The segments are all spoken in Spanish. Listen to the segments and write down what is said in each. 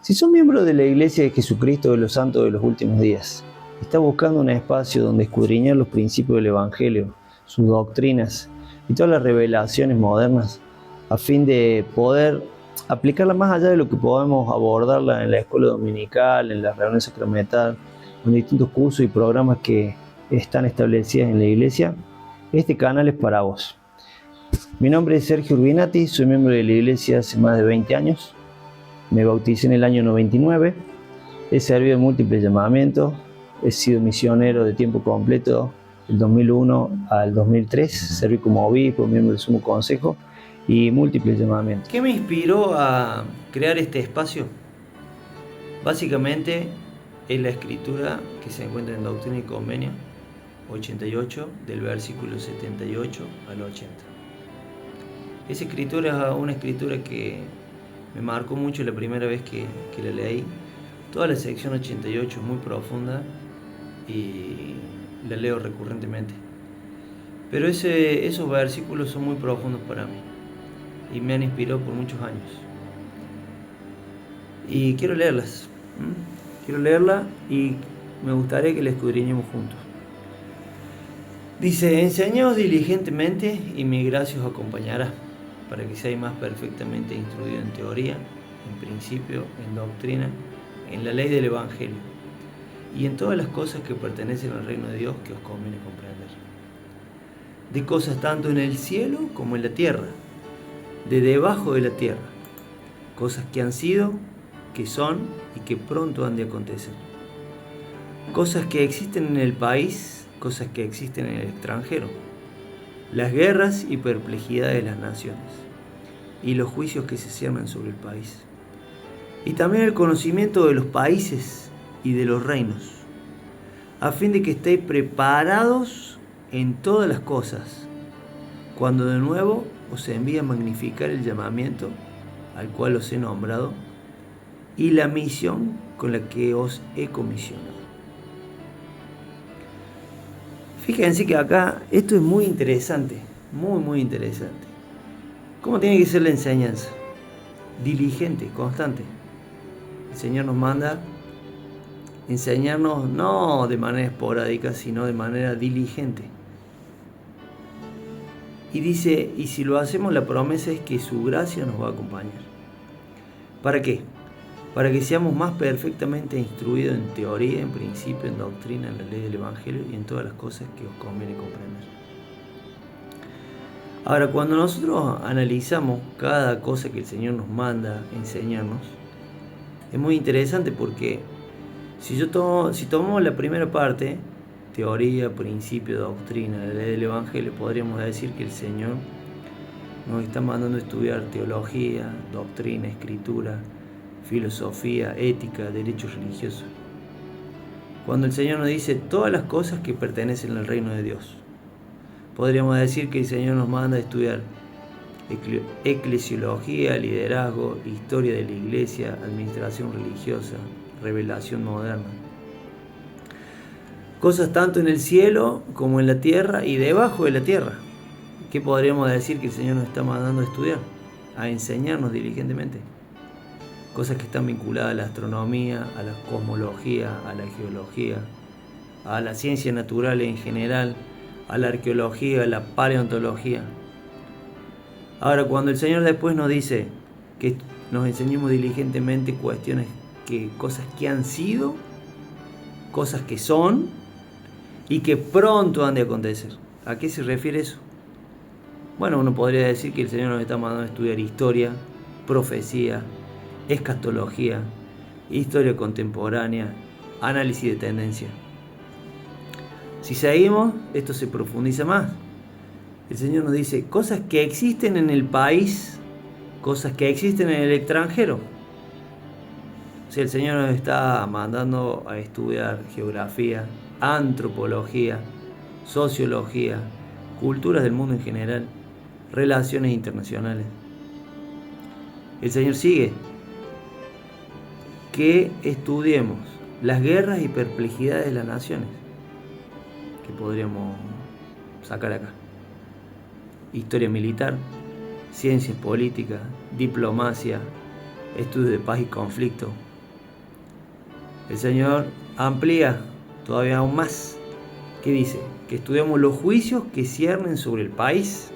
Si sos miembro de la Iglesia de Jesucristo de los Santos de los Últimos Días, estás buscando un espacio donde escudriñar los principios del Evangelio, sus doctrinas y todas las revelaciones modernas, a fin de poder aplicarla más allá de lo que podemos abordarla en la escuela dominical, en la reunión sacramental, en distintos cursos y programas que están establecidos en la Iglesia, este canal es para vos. Mi nombre es Sergio Urbinati, soy miembro de la Iglesia hace más de 20 años. Me bauticé en el año 99, he servido en múltiples llamamientos, he sido misionero de tiempo completo del 2001 al 2003, serví como obispo, miembro del Sumo Consejo y múltiples llamamientos. ¿Qué me inspiró a crear este espacio? Básicamente es la escritura que se encuentra en Doctrina y Convenio 88, del versículo 78 al 80. Esa escritura es una escritura que me marcó mucho la primera vez que la leí. Toda la sección 88 es muy profunda y la leo recurrentemente. Pero esos versículos son muy profundos para mí y me han inspirado por muchos años. Y quiero leerlas. Quiero leerla y me gustaría que la escudriñemos juntos. Dice: enseñaos diligentemente y mi gracia os acompañará, para que seáis más perfectamente instruidos en teoría, en principio, en doctrina, en la ley del Evangelio, y en todas las cosas que pertenecen al reino de Dios que os conviene comprender. De cosas tanto en el cielo como en la tierra, de debajo de la tierra, cosas que han sido, que son y que pronto han de acontecer. Cosas que existen en el país, cosas que existen en el extranjero, las guerras y perplejidades de las naciones, y los juicios que se ciernen sobre el país, y también el conocimiento de los países y de los reinos, a fin de que estéis preparados en todas las cosas, cuando de nuevo os envíe a magnificar el llamamiento al cual os he nombrado, y la misión con la que os he comisionado. Fíjense que acá esto es muy interesante, muy interesante. ¿Cómo tiene que ser la enseñanza? Diligente, constante. El Señor nos manda enseñarnos no de manera esporádica, sino de manera diligente. Y dice, y si lo hacemos, la promesa es que su gracia nos va a acompañar. ¿Para qué? Para que seamos más perfectamente instruidos en teoría, en principio, en doctrina, en la ley del Evangelio y en todas las cosas que os conviene comprender. Ahora, cuando nosotros analizamos cada cosa que el Señor nos manda enseñarnos, es muy interesante porque si tomamos la primera parte, teoría, principio, doctrina, la ley del Evangelio, podríamos decir que el Señor nos está mandando a estudiar teología, doctrina, escritura, filosofía, ética, derechos religiosos. Cuando el Señor nos dice todas las cosas que pertenecen al reino de Dios, podríamos decir que el Señor nos manda a estudiar eclesiología, liderazgo, historia de la iglesia, administración religiosa, revelación moderna. Cosas tanto en el cielo como en la tierra y debajo de la tierra. ¿Qué podríamos decir que el Señor nos está mandando a estudiar? A enseñarnos diligentemente. Cosas que están vinculadas a la astronomía, a la cosmología, a la geología, a la ciencia natural en general, a la arqueología, a la paleontología. Ahora, cuando el Señor después nos dice que nos enseñemos diligentemente cosas que han sido, cosas que son y que pronto han de acontecer. ¿A qué se refiere eso? Bueno, uno podría decir que el Señor nos está mandando a estudiar historia, profecía, escatología, historia contemporánea, análisis de tendencia. Si seguimos, esto se profundiza más. El Señor nos dice cosas que existen en el país, cosas que existen en el extranjero. O sea, el Señor nos está mandando a estudiar geografía, antropología, sociología, culturas del mundo en general, relaciones internacionales. El Señor sigue que estudiemos las guerras y perplejidades de las naciones, que podríamos sacar acá. Historia militar, ciencias políticas, diplomacia, estudios de paz y conflicto, El Señor amplía todavía aún más. ¿Qué dice? Que estudiamos los juicios que ciernen sobre el país,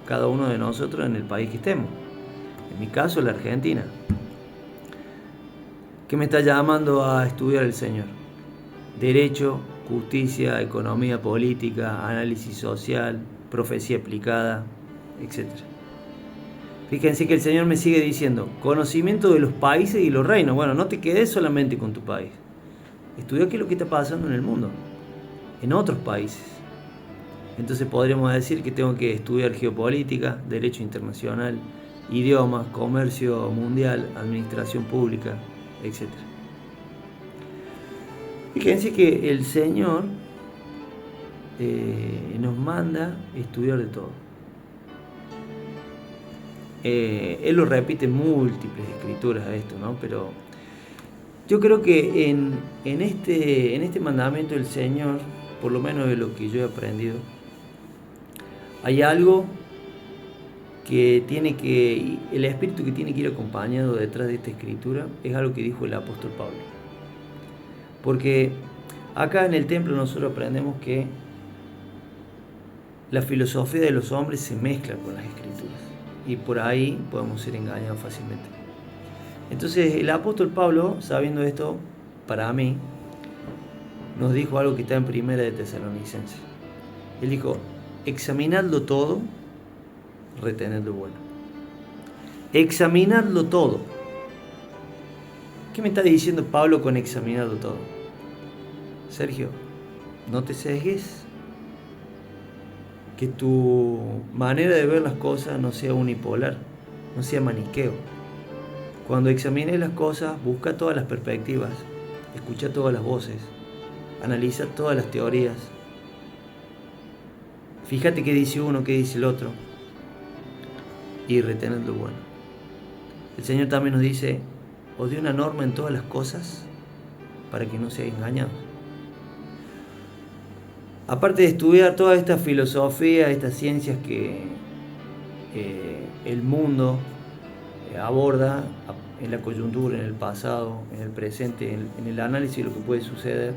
cada uno de nosotros en el país que estemos. En mi caso, la Argentina. ¿Qué me está llamando a estudiar el Señor? Derecho, justicia, economía política, análisis social, profecía aplicada, etc. Fíjense que el Señor me sigue diciendo, conocimiento de los países y los reinos. Bueno, no te quedes solamente con tu país. Estudia qué es lo que está pasando en el mundo, en otros países. Entonces podríamos decir que tengo que estudiar geopolítica, derecho internacional, idiomas, comercio mundial, administración pública, etc. Fíjense que el Señor nos manda estudiar de todo. Él lo repite en múltiples escrituras a esto, ¿no? Pero yo creo que en este mandamiento del Señor, por lo menos de lo que yo he aprendido, hay algo que el espíritu que tiene que ir acompañado detrás de esta escritura es algo que dijo el apóstol Pablo. Porque acá en el templo nosotros aprendemos que la filosofía de los hombres se mezcla con las escrituras y por ahí podemos ser engañados fácilmente. Entonces el apóstol Pablo, sabiendo esto, para mí, nos dijo algo que está en Primera de Tesalonicenses. Él dijo, examinadlo todo, retened lo bueno. Examinadlo todo. ¿Qué me está diciendo Pablo con examinarlo todo? Sergio, no te sesgues. Que tu manera de ver las cosas no sea unipolar, no sea maniqueo. Cuando examines las cosas, busca todas las perspectivas, escucha todas las voces, analiza todas las teorías. Fíjate qué dice uno, qué dice el otro, y retened lo bueno. El Señor también nos dice, os dio una norma en todas las cosas para que no seáis engañados. Aparte de estudiar toda esta filosofía, estas ciencias que el mundo aborda en la coyuntura, en el pasado, en el presente, en el análisis de lo que puede suceder,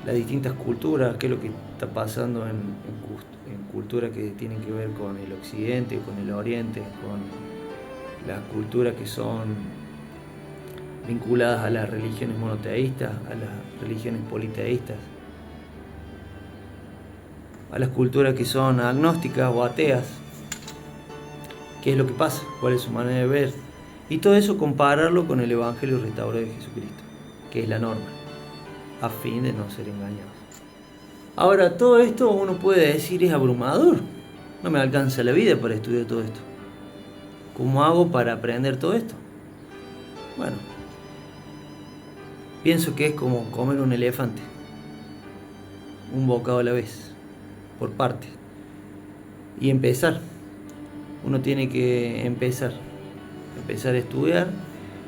las distintas culturas, qué es lo que está pasando en culturas que tienen que ver con el occidente, con el oriente, con las culturas que son vinculadas a las religiones monoteístas, a las religiones politeístas, a las culturas que son agnósticas o ateas, qué es lo que pasa, cuál es su manera de ver, y todo eso compararlo con el Evangelio restaurado de Jesucristo, que es la norma, a fin de no ser engañados. Ahora, todo esto uno puede decir es abrumador, no me alcanza la vida para estudiar todo esto. ¿Cómo hago para aprender todo esto? Bueno, pienso que es como comer un elefante, un bocado a la vez, por parte, y empezar. Uno tiene que empezar a estudiar.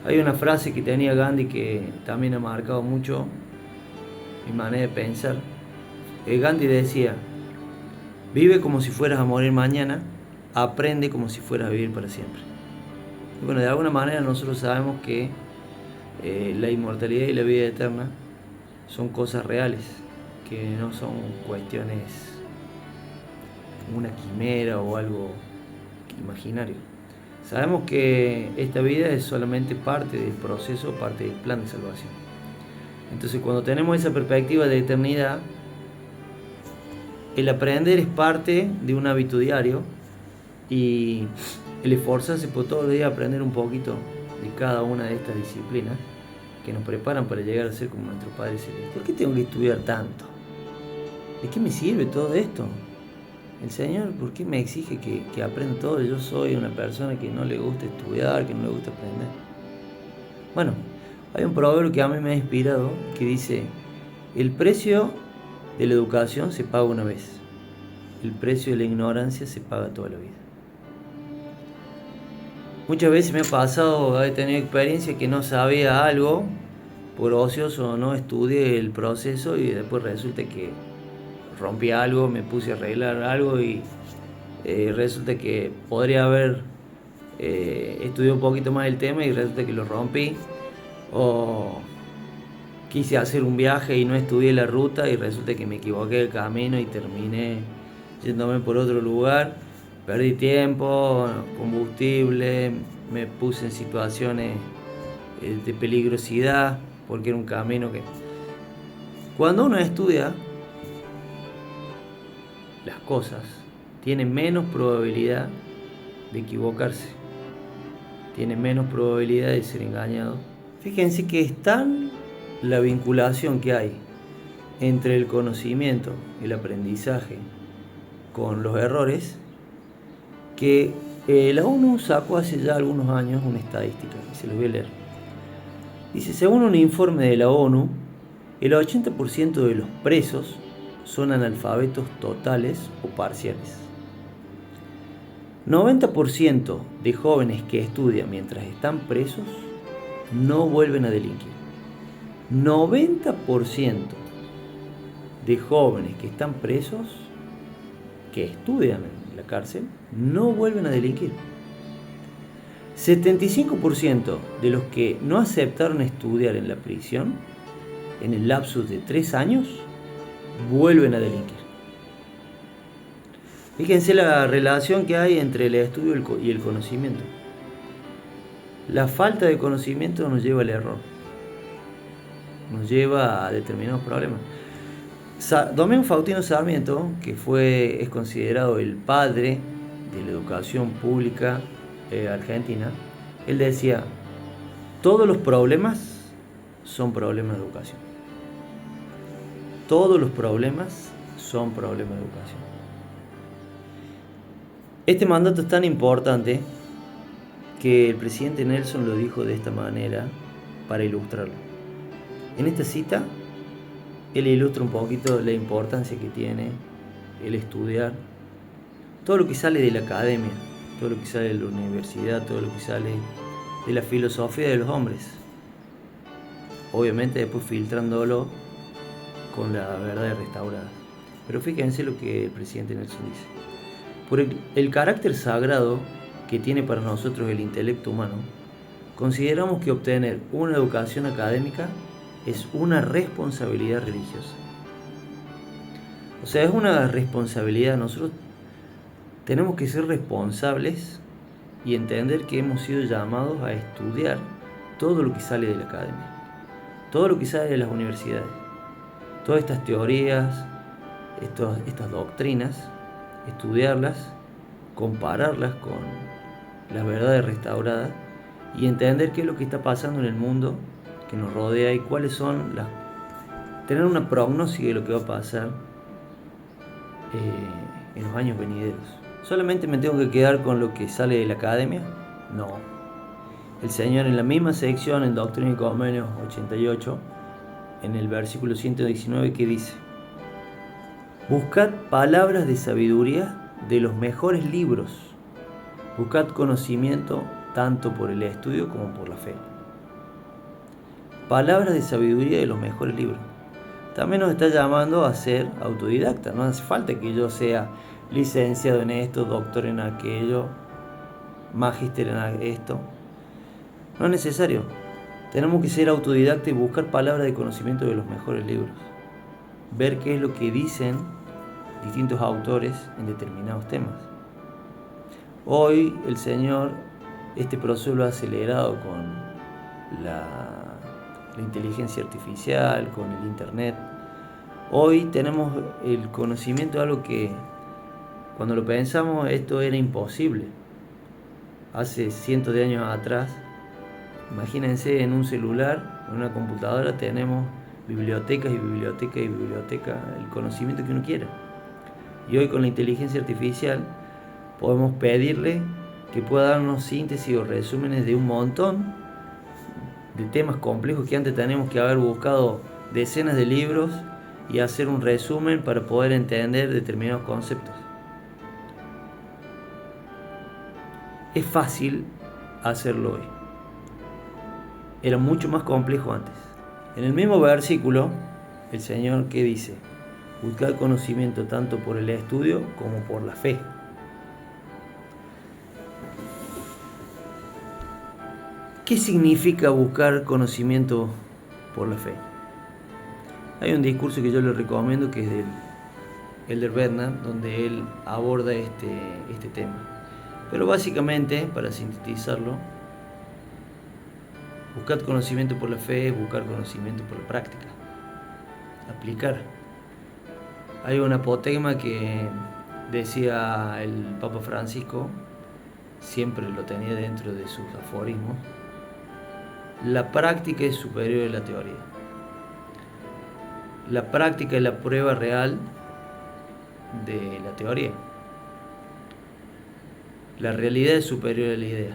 Hay una frase que tenía Gandhi que también ha marcado mucho mi manera de pensar. Gandhi decía, vive como si fueras a morir mañana, aprende como si fueras a vivir para siempre. Y bueno, de alguna manera nosotros sabemos que la inmortalidad y la vida eterna son cosas reales, que no son cuestiones, una quimera o algo imaginario. Sabemos que esta vida es solamente parte del proceso, parte del plan de salvación. Entonces, cuando tenemos esa perspectiva de eternidad, el aprender es parte de un hábito diario y el esforzarse por todos los días aprender un poquito de cada una de estas disciplinas que nos preparan para llegar a ser como nuestro Padre Celeste. ¿Por qué tengo que estudiar tanto? ¿De qué me sirve todo esto? El Señor, ¿por qué me exige que aprenda todo? Yo soy una persona que no le gusta estudiar, que no le gusta aprender. Bueno, hay un proverbio que a mí me ha inspirado que dice, el precio de la educación se paga una vez, el precio de la ignorancia se paga toda la vida. Muchas veces me ha pasado, he tenido experiencia que no sabía algo, por ocioso o no estudié el proceso y después resulta que rompí algo, me puse a arreglar algo y resulta que podría haber estudiado un poquito más el tema y resulta que lo rompí, o quise hacer un viaje y no estudié la ruta y resulta que me equivoqué del camino y terminé yéndome por otro lugar. Perdí tiempo, combustible, me puse en situaciones de peligrosidad porque era un camino que... Cuando uno estudia las cosas, tiene menos probabilidad de equivocarse, tiene menos probabilidad de ser engañado. Fíjense que es tan la vinculación que hay entre el conocimiento, el aprendizaje, con los errores, que la ONU sacó hace ya algunos años una estadística, y se los voy a leer. Dice, según un informe de la ONU, el 80% de los presos son analfabetos totales o parciales. 90% de jóvenes que estudian mientras están presos no vuelven a delinquir. 90% de jóvenes que están presos, que estudian en la cárcel, no vuelven a delinquir. 75% de los que no aceptaron estudiar en la prisión, en el lapsus de 3 años, vuelven a delinquir. Fíjense la relación que hay entre el estudio y el conocimiento. La falta de conocimiento nos lleva al error, nos lleva a determinados problemas. Domingo Faustino Sarmiento, que es considerado el padre de la educación pública argentina, él decía, todos los problemas son problemas de educación. Todos los problemas son problemas de educación. Este mandato es tan importante que el presidente Nelson lo dijo de esta manera para ilustrarlo. En esta cita, él ilustra un poquito la importancia que tiene el estudiar todo lo que sale de la academia, todo lo que sale de la universidad, todo lo que sale de la filosofía de los hombres. Obviamente después filtrándolo con la verdad restaurada. Pero fíjense lo que el presidente Nelson dice. Por el carácter sagrado que tiene para nosotros el intelecto humano, consideramos que obtener una educación académica es una responsabilidad religiosa. O sea, es una responsabilidad. Nosotros tenemos que ser responsables y entender que hemos sido llamados a estudiar todo lo que sale de la academia, todo lo que sale de las universidades, todas estas teorías, estas doctrinas, estudiarlas, compararlas con las verdades restauradas y entender qué es lo que está pasando en el mundo que nos rodea y cuáles son tener una prognosis de lo que va a pasar en los años venideros. ¿Solamente me tengo que quedar con lo que sale de la academia? No. El Señor en la misma sección, en Doctrina y Convenios 88, en el versículo 119, que dice: buscad palabras de sabiduría de los mejores libros. Buscad conocimiento tanto por el estudio como por la fe. Palabras de sabiduría de los mejores libros. También nos está llamando a ser autodidacta. No hace falta que yo sea licenciado en esto, doctor en aquello, magíster en esto. No es necesario. Tenemos que ser autodidacta y buscar palabras de conocimiento de los mejores libros. Ver qué es lo que dicen distintos autores en determinados temas. Hoy el Señor este proceso lo ha acelerado con la inteligencia artificial, con el internet. Hoy tenemos el conocimiento de algo que cuando lo pensamos esto era imposible. Hace cientos de años atrás, imagínense, en un celular, en una computadora tenemos bibliotecas y bibliotecas y bibliotecas, el conocimiento que uno quiera. Y hoy con la inteligencia artificial podemos pedirle que pueda darnos síntesis o resúmenes de un montón de temas complejos que antes teníamos que haber buscado decenas de libros y hacer un resumen para poder entender determinados conceptos. Es fácil hacerlo hoy. Era mucho más complejo antes. En el mismo versículo, el Señor, ¿qué dice? Buscar conocimiento tanto por el estudio como por la fe. ¿Qué significa buscar conocimiento por la fe? Hay un discurso que yo le recomiendo que es del Elder Bernard, donde él aborda este tema. Pero básicamente, para sintetizarlo, buscar conocimiento por la fe, buscar conocimiento por la práctica, aplicar. Hay un apotegma que decía el Papa Francisco, siempre lo tenía dentro de sus aforismos: la práctica es superior a la teoría. La práctica es la prueba real de la teoría. La realidad es superior a la idea.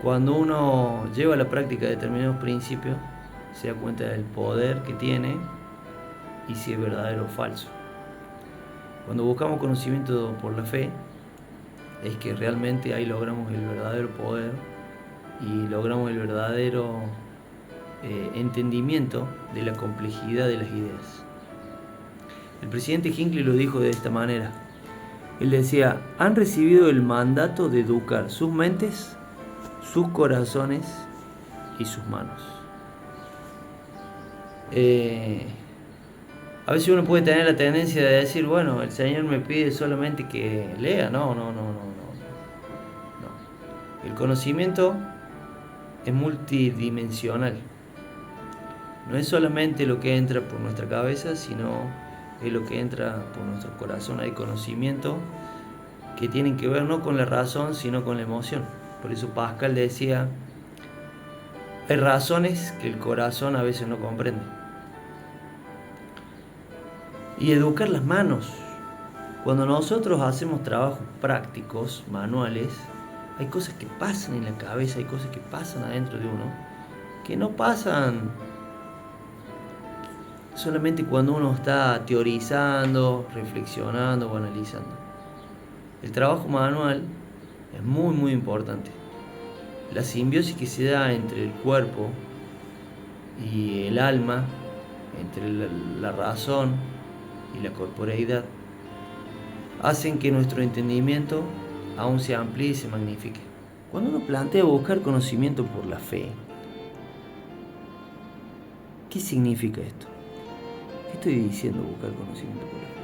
Cuando uno lleva a la práctica determinados principios, se da cuenta del poder que tiene y si es verdadero o falso. Cuando buscamos conocimiento por la fe, es que realmente ahí logramos el verdadero poder y logramos el verdadero entendimiento de la complejidad de las ideas. El presidente Hinckley lo dijo de esta manera. Él decía: han recibido el mandato de educar sus mentes, sus corazones y sus manos. A veces uno puede tener la tendencia de decir: bueno, el Señor me pide solamente que lea. No. El conocimiento es multidimensional. No es solamente lo que entra por nuestra cabeza, sino es lo que entra por nuestro corazón. Hay conocimiento que tienen que ver no con la razón, sino con la emoción. Por eso Pascal decía: hay razones que el corazón a veces no comprende. Y educar las manos. Cuando nosotros hacemos trabajos prácticos, manuales, hay cosas que pasan en la cabeza, hay cosas que pasan adentro de uno, que no pasan solamente cuando uno está teorizando, reflexionando o analizando. El trabajo manual es muy importante. La simbiosis que se da entre el cuerpo y el alma, entre la razón y la corporeidad, hacen que nuestro entendimiento aún se amplíe y se magnifique. Cuando uno plantea buscar conocimiento por la fe, ¿qué significa esto? ¿Qué estoy diciendo buscar conocimiento por la fe?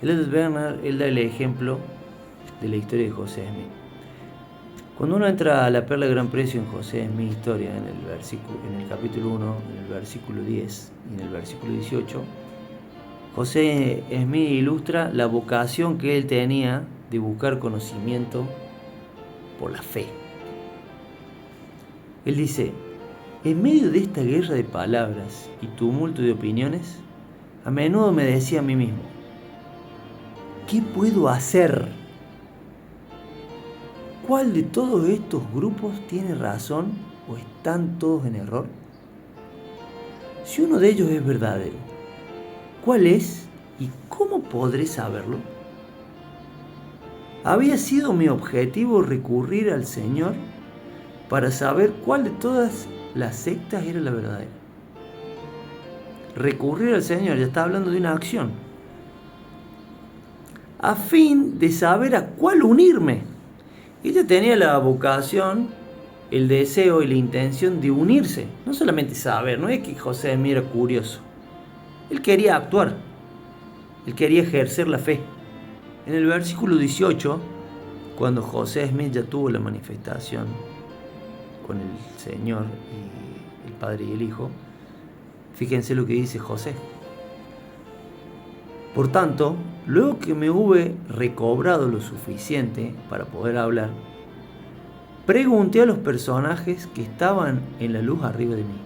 El Elder Bernard, él da el ejemplo de la historia de José Smith. Cuando uno entra a la perla de gran precio en José Smith Historia, en el capítulo 1, en el versículo 10 y en el versículo 18, José Smith ilustra la vocación que él tenía de buscar conocimiento por la fe. Él dice: en medio de esta guerra de palabras y tumulto de opiniones, a menudo me decía a mí mismo: ¿qué puedo hacer? ¿Cuál de todos estos grupos tiene razón o están todos en error? Si uno de ellos es verdadero, ¿cuál es y cómo podré saberlo? Había sido mi objetivo recurrir al Señor para saber cuál de todas las sectas era la verdadera. Recurrir al Señor, ya está hablando de una acción, a fin de saber a cuál unirme. Ella tenía la vocación, el deseo y la intención de unirse. No solamente saber, no es que José Smith era curioso. Él quería actuar. Él quería ejercer la fe. En el versículo 18, cuando José Smith ya tuvo la manifestación con el Señor y el Padre y el Hijo, fíjense lo que dice José. Por tanto, luego que me hube recobrado lo suficiente para poder hablar, pregunté a los personajes que estaban en la luz arriba de mí,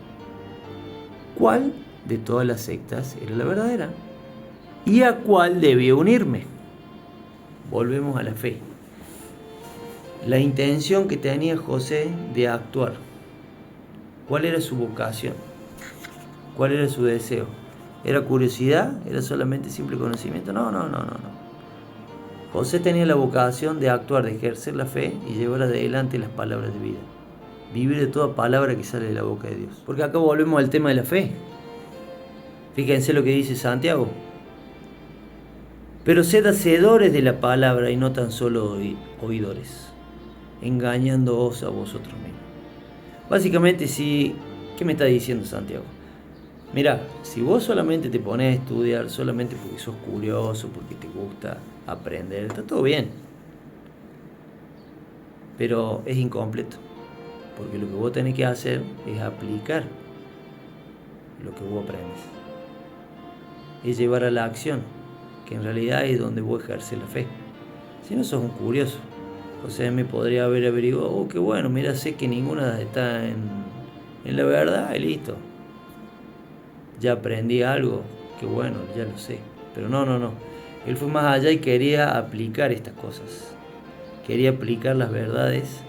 ¿cuál de todas las sectas era la verdadera? ¿Y a cuál debía unirme? Volvemos a la fe. La intención que tenía José de actuar. ¿Cuál era su vocación? ¿Cuál era su deseo? ¿Era curiosidad? ¿Era solamente simple conocimiento? No. José tenía la vocación de actuar, de ejercer la fe y llevar adelante las palabras de vida. Vivir de toda palabra que sale de la boca de Dios. Porque acá volvemos al tema de la fe. Fíjense lo que dice Santiago. Pero sed hacedores de la palabra y no tan solo oidores, engañándoos a vosotros mismos. Básicamente, sí, ¿qué me está diciendo Santiago? Mira, si vos solamente te pones a estudiar, solamente porque sos curioso, porque te gusta aprender, está todo bien, pero es incompleto, porque lo que vos tenés que hacer es aplicar lo que vos aprendes, es llevar a la acción, que en realidad es donde vos ejerces la fe. Si no sos un curioso, o sea, me podría haber averiguado, oh, qué bueno, mira, sé que ninguna está en la verdad y listo. Ya aprendí algo, qué bueno, ya lo sé. Pero no. Él fue más allá y quería aplicar estas cosas. Quería aplicar las verdades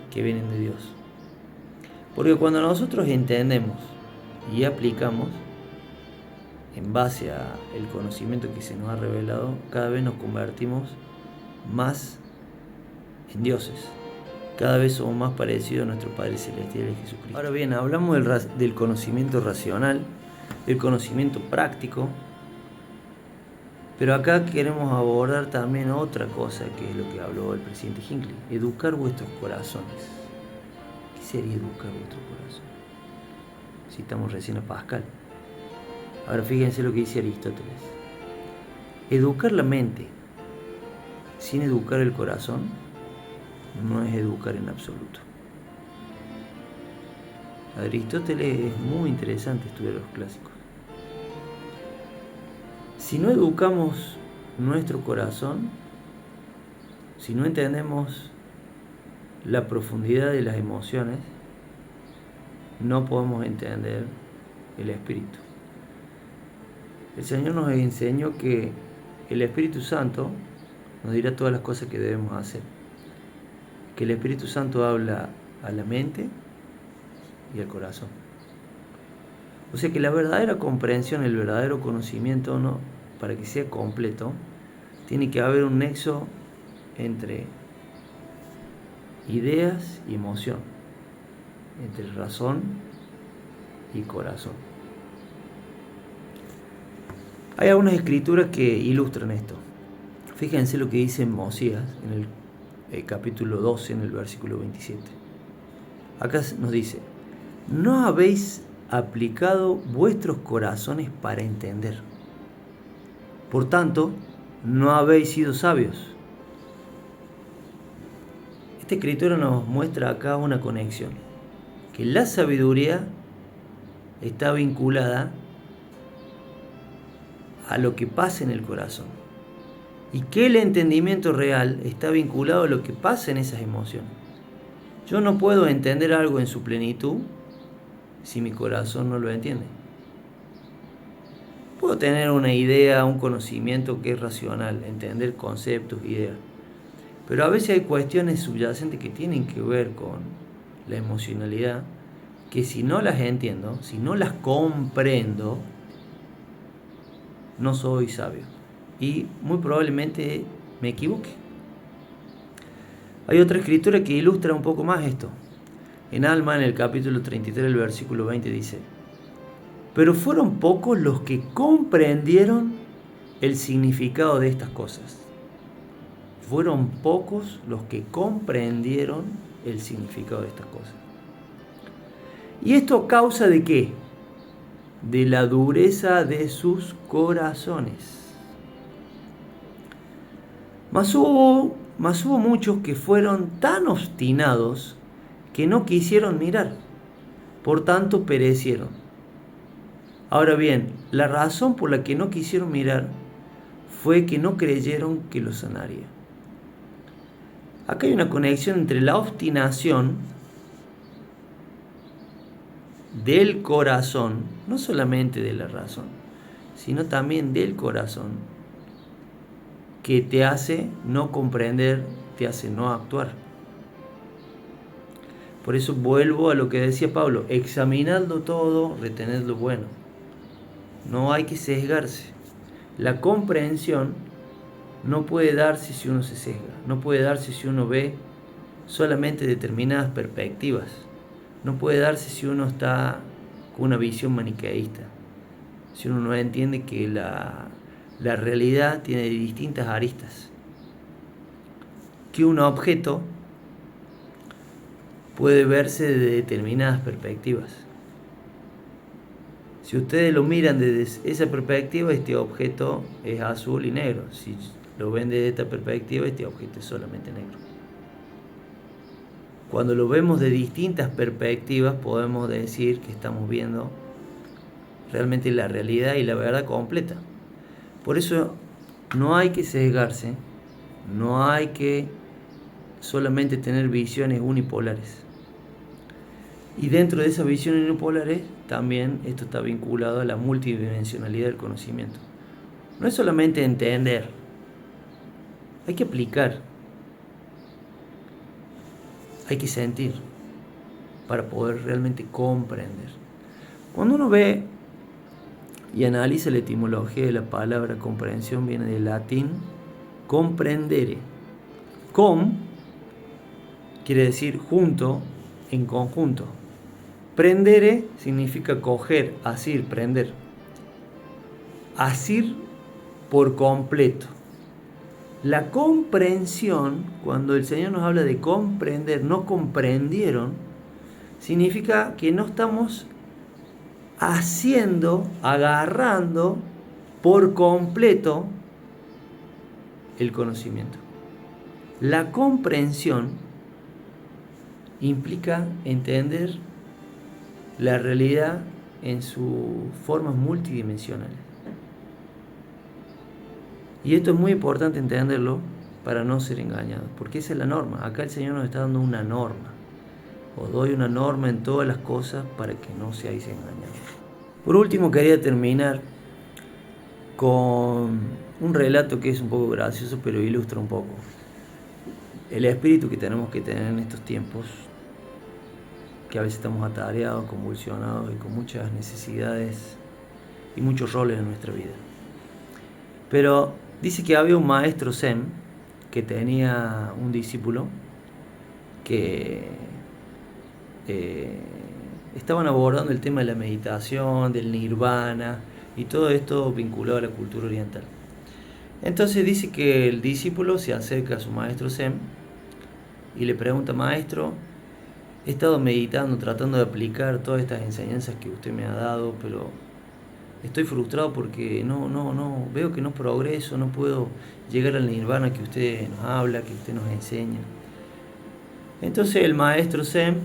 que vienen de Dios. Porque cuando nosotros entendemos y aplicamos, en base al conocimiento que se nos ha revelado, cada vez nos convertimos más en dioses. Cada vez somos más parecidos a nuestro Padre Celestial y Jesucristo. Ahora bien, hablamos del conocimiento racional, del conocimiento práctico, pero acá queremos abordar también otra cosa, que es lo que habló el presidente Hinckley: educar vuestros corazones. ¿Qué sería educar vuestro corazón? Citamos recién a Pascal. Ahora fíjense lo que dice Aristóteles: educar la mente sin educar el corazón no es educar en absoluto. Aristóteles es muy interesante estudiar los clásicos. Si no educamos nuestro corazón, si no entendemos la profundidad de las emociones, no podemos entender el espíritu. El Señor nos enseñó que el Espíritu Santo nos dirá todas las cosas que debemos hacer, que el Espíritu Santo habla a la mente y al corazón. O sea que la verdadera comprensión, el verdadero conocimiento, no, para que sea completo, tiene que haber un nexo entre ideas y emoción, entre razón y corazón. Hay algunas escrituras que ilustran esto. Fíjense lo que dice Mosías en el capítulo 12, en el versículo 27. Acá nos dice: no habéis aplicado vuestros corazones para entender. Por tanto, no habéis sido sabios. Esta escritura nos muestra acá una conexión, que la sabiduría está vinculada a lo que pasa en el corazón, y que el entendimiento real está vinculado a lo que pasa en esas emociones. Yo no puedo entender algo en su plenitud si mi corazón no lo entiende. Puedo tener una idea, un conocimiento que es racional, entender conceptos, ideas, pero a veces hay cuestiones subyacentes que tienen que ver con la emocionalidad, que si no las entiendo, si no las comprendo, no soy sabio y muy probablemente me equivoque. Hay otra escritura que ilustra un poco más esto. En Alma, en el capítulo 33, el versículo 20 dice: pero fueron pocos los que comprendieron el significado de estas cosas. Fueron pocos los que comprendieron el significado de estas cosas. ¿Y esto a causa de qué? De la dureza de sus corazones. Mas hubo muchos que fueron tan obstinados que no quisieron mirar, por tanto perecieron. Ahora bien, la razón por la que no quisieron mirar fue que no creyeron que lo sanaría. Acá hay una conexión entre la obstinación del corazón, no solamente de la razón, sino también del corazón, que te hace no comprender, te hace no actuar. Por eso vuelvo a lo que decía Pablo: examinadlo todo, retened lo bueno. No hay que sesgarse. La comprensión no puede darse si uno se sesga, no puede darse si uno ve solamente determinadas perspectivas, no puede darse si uno está con una visión maniqueísta, si uno no entiende que la realidad tiene distintas aristas, que un objeto puede verse de determinadas perspectivas. Si ustedes lo miran desde esa perspectiva, este objeto es azul y negro. Si lo ven desde esta perspectiva, este objeto es solamente negro. Cuando lo vemos de distintas perspectivas, podemos decir que estamos viendo realmente la realidad y la verdad completa. Por eso no hay que sesgarse, no hay que solamente tener visiones unipolares. Y dentro de esas visiones unipolares, también esto está vinculado a la multidimensionalidad del conocimiento. No es solamente entender, hay que aplicar, hay que sentir para poder realmente comprender. Cuando uno ve y analiza la etimología de la palabra comprensión, viene del latín comprendere. Com quiere decir junto, en conjunto. Prendere significa coger, asir, prender. Asir por completo. La comprensión, cuando el Señor nos habla de comprender, no comprendieron, significa que no estamos haciendo, agarrando por completo el conocimiento. La comprensión implica entender la realidad en sus formas multidimensionales. Y esto es muy importante entenderlo para no ser engañados, porque esa es la norma. Acá el Señor nos está dando una norma. Os doy una norma en todas las cosas para que no seáis engañados. Por último, quería terminar con un relato que es un poco gracioso, pero ilustra un poco el espíritu que tenemos que tener en estos tiempos, que a veces estamos atareados, convulsionados y con muchas necesidades y muchos roles en nuestra vida. Pero dice que había un maestro Zen que tenía un discípulo que estaban abordando el tema de la meditación, del nirvana y todo esto vinculado a la cultura oriental. Entonces dice que el discípulo se acerca a su maestro Zen y le pregunta: maestro, he estado meditando, tratando de aplicar todas estas enseñanzas que usted me ha dado, pero estoy frustrado porque no veo que no progreso, no puedo llegar al nirvana que usted nos habla, que usted nos enseña. Entonces el maestro Zen,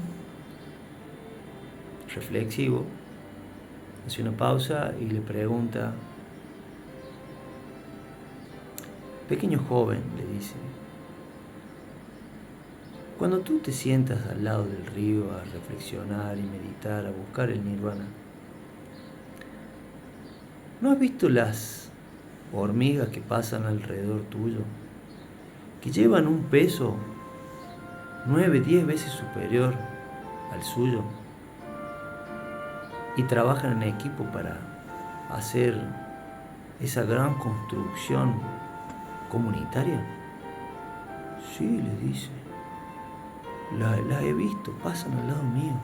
reflexivo, hace una pausa y le pregunta: pequeño joven, le dice, cuando tú te sientas al lado del río a reflexionar y meditar, a buscar el nirvana, ¿no has visto las hormigas que pasan alrededor tuyo, que llevan un peso 9, 10 veces superior al suyo y trabajan en equipo para hacer esa gran construcción comunitaria? Sí, le dice, la he visto, pasan al lado mío.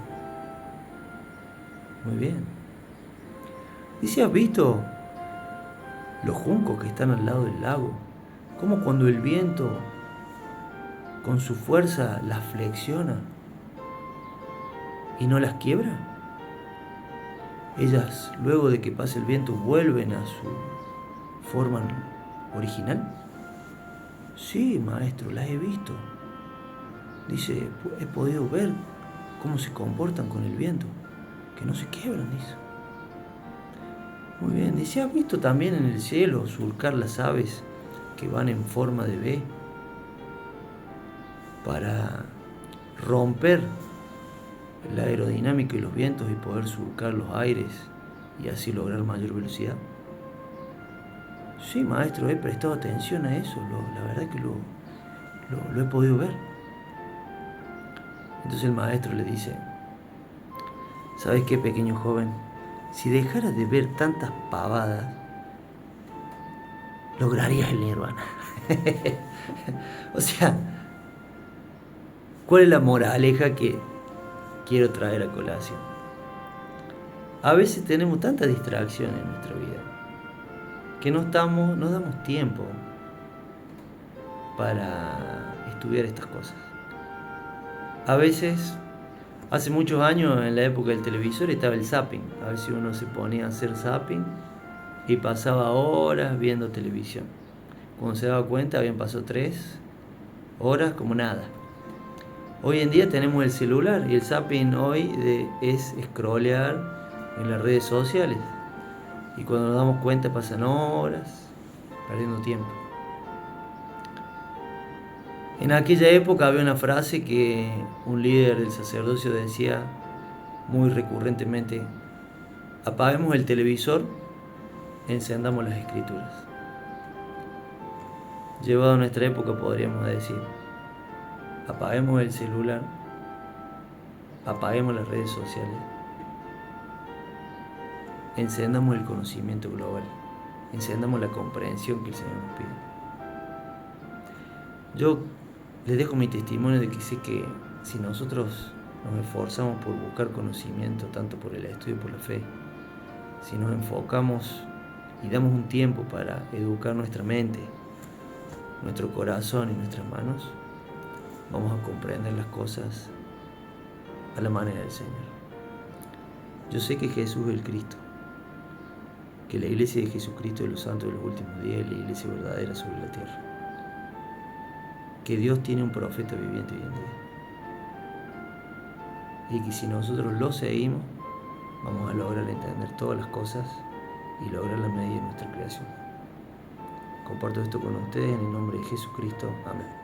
Muy bien. Dice, ¿has visto los juncos que están al lado del lago? Cómo cuando el viento con su fuerza las flexiona y no las quiebra. Ellas, luego de que pase el viento, vuelven a su forma original. Sí, maestro, las he visto. Dice, he podido ver cómo se comportan con el viento, que no se quiebran, dice. Muy bien, dice, ¿has visto también en el cielo surcar las aves que van en forma de V para romper la aerodinámica y los vientos y poder surcar los aires y así lograr mayor velocidad? Sí, maestro, he prestado atención a eso, la verdad que lo he podido ver. Entonces el maestro le dice, ¿sabes qué, pequeño joven? Si dejaras de ver tantas pavadas, lograrías el nirvana. O sea, ¿cuál es la moraleja que quiero traer a colación? A veces tenemos tanta distracción en nuestra vida que no damos tiempo para estudiar estas cosas. A veces Hace muchos años, en la época del televisor, estaba el zapping. A ver si uno se ponía a hacer zapping y pasaba horas viendo televisión. Cuando se daba cuenta, habían pasado 3 horas como nada. Hoy en día tenemos el celular y el zapping hoy es scrollear en las redes sociales. Y cuando nos damos cuenta pasan horas perdiendo tiempo. En aquella época había una frase que un líder del sacerdocio decía muy recurrentemente: apaguemos el televisor, encendamos las escrituras. Llevado a nuestra época podríamos decir: apaguemos el celular, apaguemos las redes sociales, encendamos el conocimiento global, encendamos la comprensión que el Señor nos pide. Yo les dejo mi testimonio de que sé que si nosotros nos esforzamos por buscar conocimiento, tanto por el estudio como por la fe, si nos enfocamos y damos un tiempo para educar nuestra mente, nuestro corazón y nuestras manos, vamos a comprender las cosas a la manera del Señor. Yo sé que Jesús es el Cristo, que la iglesia de Jesucristo de los santos de los últimos días es la iglesia verdadera sobre la tierra, que Dios tiene un profeta viviente hoy en día, y que si nosotros lo seguimos, vamos a lograr entender todas las cosas y lograr la medida de nuestra creación. Comparto esto con ustedes en el nombre de Jesucristo. Amén.